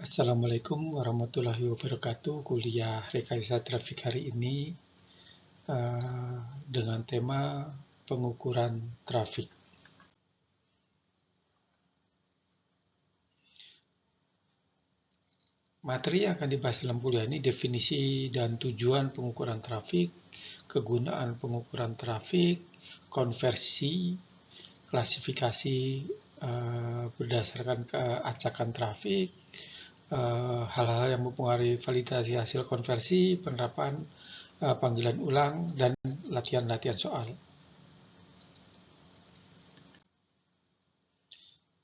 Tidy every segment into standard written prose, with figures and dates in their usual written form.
Assalamualaikum warahmatullahi wabarakatuh. Kuliah rekayasa trafik hari ini dengan tema pengukuran trafik. Materi yang akan dibahas dalam kuliah ini definisi dan tujuan pengukuran trafik, kegunaan pengukuran trafik, konversi, klasifikasi berdasarkan keacakan trafik, hal-hal yang mempengaruhi validasi hasil konversi, penerapan panggilan ulang, dan latihan-latihan soal.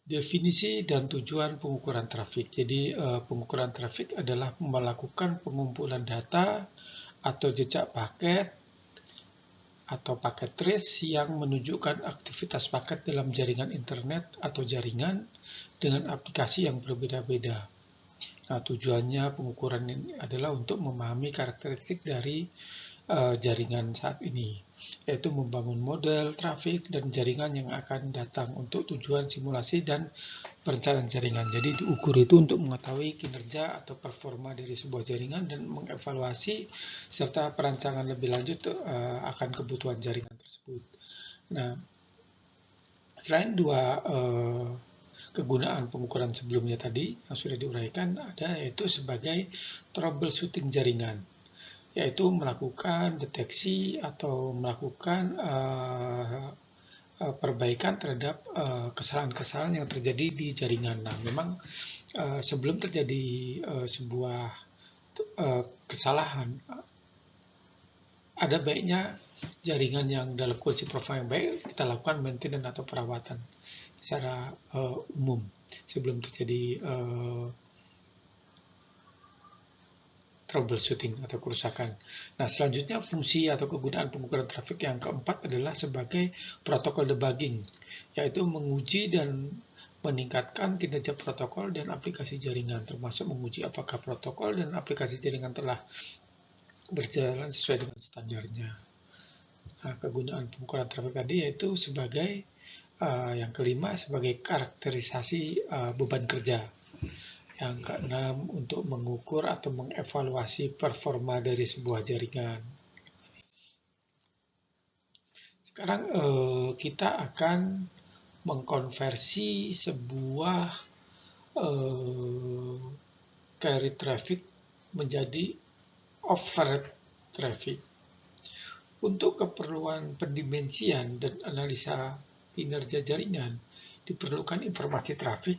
Definisi dan tujuan pengukuran trafik. Jadi, pengukuran trafik adalah melakukan pengumpulan data atau jejak paket atau paket trace yang menunjukkan aktivitas paket dalam jaringan internet atau jaringan dengan aplikasi yang berbeda-beda. Nah, tujuannya pengukuran ini adalah untuk memahami karakteristik dari jaringan saat ini, yaitu membangun model trafik dan jaringan yang akan datang untuk tujuan simulasi dan perencanaan jaringan. Jadi diukur itu untuk mengetahui kinerja atau performa dari sebuah jaringan dan mengevaluasi serta perancangan lebih lanjut akan kebutuhan jaringan tersebut. Nah, selain dua kegunaan pengukuran sebelumnya tadi yang sudah diuraikan, ada yaitu sebagai troubleshooting jaringan, yaitu melakukan deteksi atau melakukan perbaikan terhadap kesalahan-kesalahan yang terjadi di jaringan. Nah, memang sebelum terjadi sebuah kesalahan, ada baiknya jaringan yang dalam kondisi performa yang baik kita lakukan maintenance atau perawatan secara umum sebelum terjadi troubleshooting atau kerusakan. Nah, selanjutnya fungsi atau kegunaan pengukuran trafik yang keempat adalah sebagai protokol debugging, yaitu menguji dan meningkatkan kinerja protokol dan aplikasi jaringan, termasuk menguji apakah protokol dan aplikasi jaringan telah berjalan sesuai dengan standarnya. Nah, kegunaan pengukuran trafik tadi yaitu sebagai yang kelima sebagai karakterisasi beban kerja. Yang keenam, untuk mengukur atau mengevaluasi performa dari sebuah jaringan. Sekarang kita akan mengkonversi sebuah carry traffic menjadi overt traffic. Untuk keperluan pendimensian dan analisa kinerja jaringan, diperlukan informasi trafik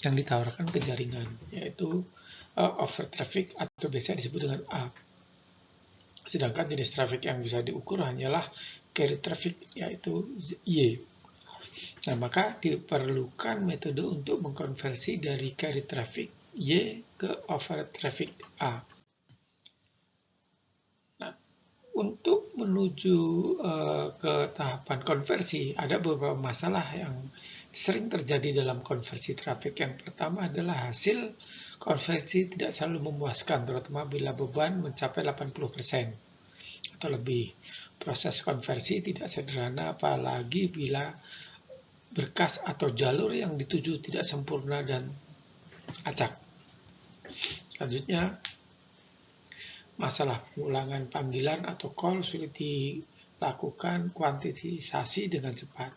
yang ditawarkan ke jaringan, yaitu overt traffic atau biasa disebut dengan A. Sedangkan jenis trafik yang bisa diukur hanyalah carry traffic, yaitu Y. Nah, maka diperlukan metode untuk mengkonversi dari carry traffic Y ke overt traffic A. Nah, untuk menuju ke tahapan konversi, ada beberapa masalah yang sering terjadi dalam konversi trafik. Yang pertama adalah hasil konversi tidak selalu memuaskan, terutama bila beban mencapai 80% atau lebih. Proses konversi tidak sederhana, apalagi bila berkas atau jalur yang dituju tidak sempurna dan acak. Selanjutnya, masalah pengulangan panggilan atau call sulit dilakukan kuantitisasi dengan cepat.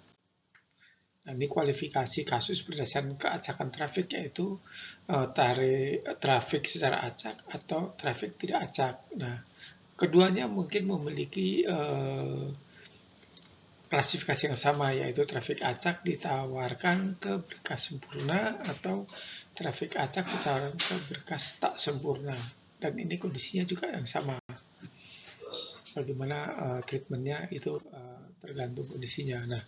Nah, ini kualifikasi kasus berdasarkan keacakan trafik, yaitu trafik secara acak atau trafik tidak acak. Nah, keduanya mungkin memiliki klasifikasi yang sama, yaitu trafik acak ditawarkan ke berkas sempurna atau trafik acak ditawarkan ke berkas tak sempurna. Dan ini kondisinya juga yang sama. Bagaimana treatmentnya itu tergantung kondisinya. Nah,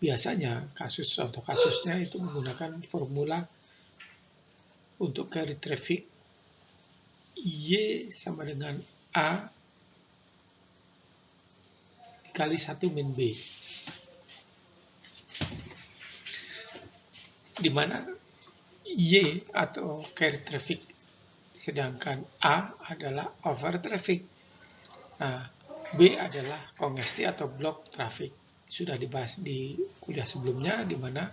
biasanya contoh kasusnya itu menggunakan formula untuk carry traffic Y sama dengan A dikali 1 min B, di mana Y atau carry traffic sedangkan A adalah over traffic. Nah, B adalah kongesti atau block traffic. Sudah dibahas di kuliah sebelumnya, di mana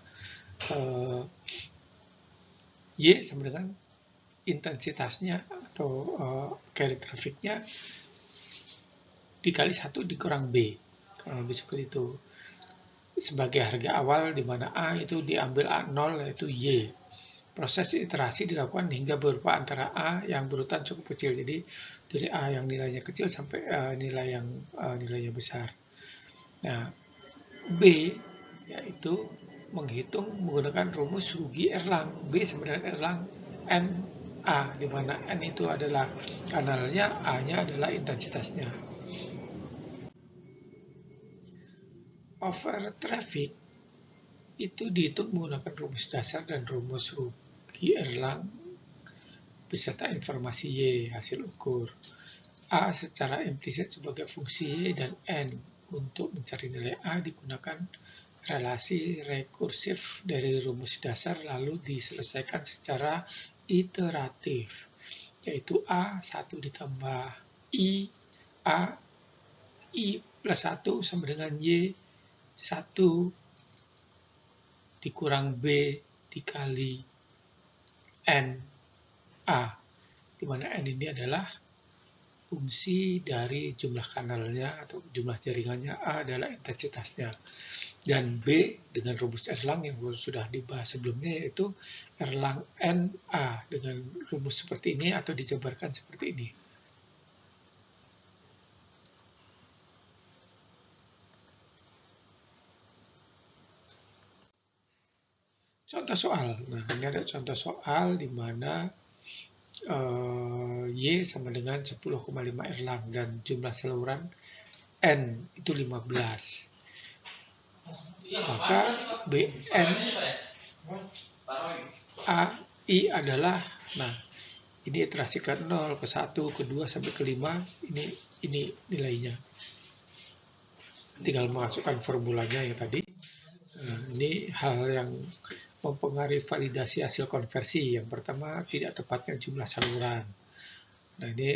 Y sama dengan intensitasnya atau carry trafficnya dikali 1 dikurang B, kurang lebih seperti itu, sebagai harga awal di mana A itu diambil A0 yaitu Y. Proses iterasi dilakukan hingga berupa antara A yang berurutan cukup kecil, jadi dari A yang nilainya kecil sampai nilai yang nilainya besar. Nah, B yaitu menghitung menggunakan rumus rugi Erlang. B sama dengan Erlang N A, di mana N itu adalah kanalnya, A-nya adalah intensitasnya. Over traffic itu dihitung menggunakan rumus dasar dan rumus rugi Erlang beserta informasi Y, hasil ukur. A secara implisit sebagai fungsi Y dan N. Untuk mencari nilai A digunakan relasi rekursif dari rumus dasar lalu diselesaikan secara iteratif, yaitu A1 ditambah I, A, I plus 1 sama dengan Y1 dikurang B dikali N A, di mana N ini adalah fungsi dari jumlah kanalnya atau jumlah jaringannya, A adalah intensitasnya. Dan B dengan rumus Erlang yang sudah dibahas sebelumnya yaitu Erlang NA dengan rumus seperti ini atau dijabarkan seperti ini. Contoh soal. Nah, ini ada contoh soal di mana Y sama dengan 10,5 Erlang dan jumlah saluran N itu 15. Maka BN AI adalah, nah ini iterasi ke 0, ke 1, ke 2, sampai ke 5, ini nilainya. Tinggal masukkan formulanya yang tadi. Nah, ini hal yang mempengaruhi validasi hasil konversi. Yang pertama, tidak tepatnya jumlah saluran. Nah, ini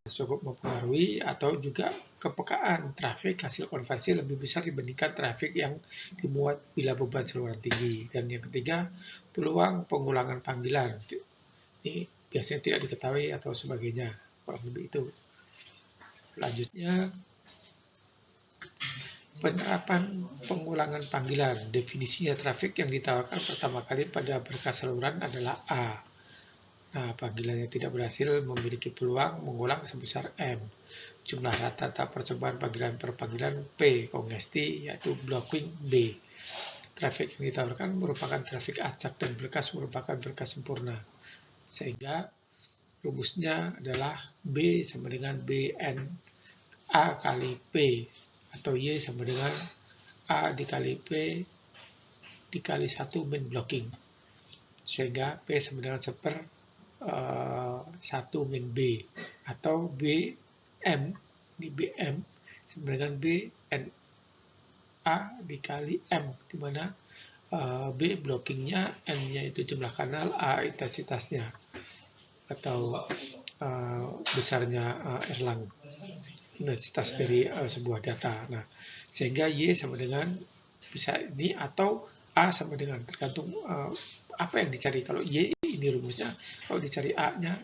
cukup mempengaruhi, atau juga kepekaan trafik hasil konversi lebih besar dibandingkan trafik yang dimuat bila beban saluran tinggi. Dan yang ketiga, peluang pengulangan panggilan. Ini biasanya tidak diketahui atau sebagainya. Kurang lebih itu. Selanjutnya, penerapan pengulangan panggilan. Definisinya trafik yang ditawarkan pertama kali pada berkas saluran adalah A. Nah, panggilannya tidak berhasil memiliki peluang mengulang sebesar M. Jumlah rata-rata percobaan panggilan per panggilan P. Kongesti, yaitu blocking B. Trafik yang ditawarkan merupakan trafik acak dan berkas merupakan berkas sempurna. Sehingga rumusnya adalah B sama dengan BN A kali P, atau Y sama dengan A dikali P dikali 1 min blocking. Sehingga P sama dengan 1 min B, atau BM, ini BM sama dengan BN A dikali M, di mana B blockingnya, N-nya itu jumlah kanal, A intensitasnya atau besarnya Erlang, intensitas dari sebuah data. Nah, sehingga Y sama dengan bisa ini, atau A sama dengan, tergantung apa yang dicari. Kalau Y ini rumusnya, kalau dicari A-nya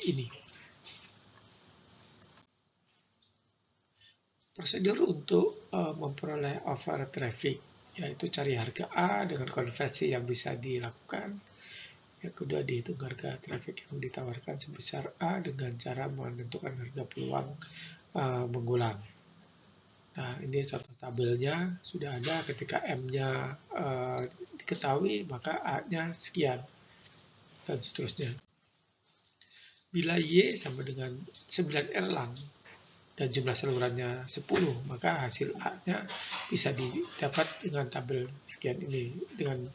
ini. Prosedur untuk memperoleh over traffic, yaitu cari harga A dengan konversi yang bisa dilakukan. Yang kedua, dihitung harga traffic yang ditawarkan sebesar A dengan cara menentukan harga peluang mengulang. Nah, ini contoh tabelnya sudah ada. Ketika M-nya diketahui, maka A-nya sekian, dan seterusnya. Bila Y sama dengan 9 Erlang dan jumlah salurannya 10, maka hasil A-nya bisa didapat dengan tabel sekian ini, dengan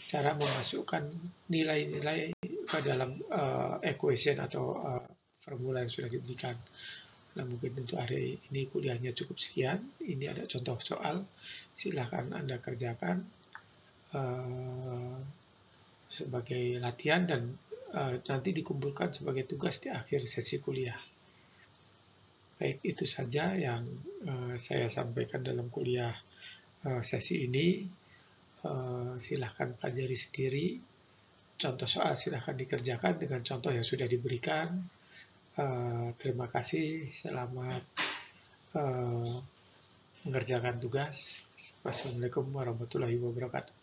cara memasukkan nilai-nilai ke dalam equation atau formula yang sudah diberikan. Nah, mungkin untuk hari ini kuliahnya cukup sekian. Ini ada contoh soal, silahkan Anda kerjakan sebagai latihan dan nanti dikumpulkan sebagai tugas di akhir sesi kuliah. Baik, itu saja yang saya sampaikan dalam kuliah sesi ini. Silahkan pelajari sendiri, contoh soal silahkan dikerjakan dengan contoh yang sudah diberikan. Terima kasih, selamat mengerjakan tugas. Wassalamualaikum warahmatullahi wabarakatuh.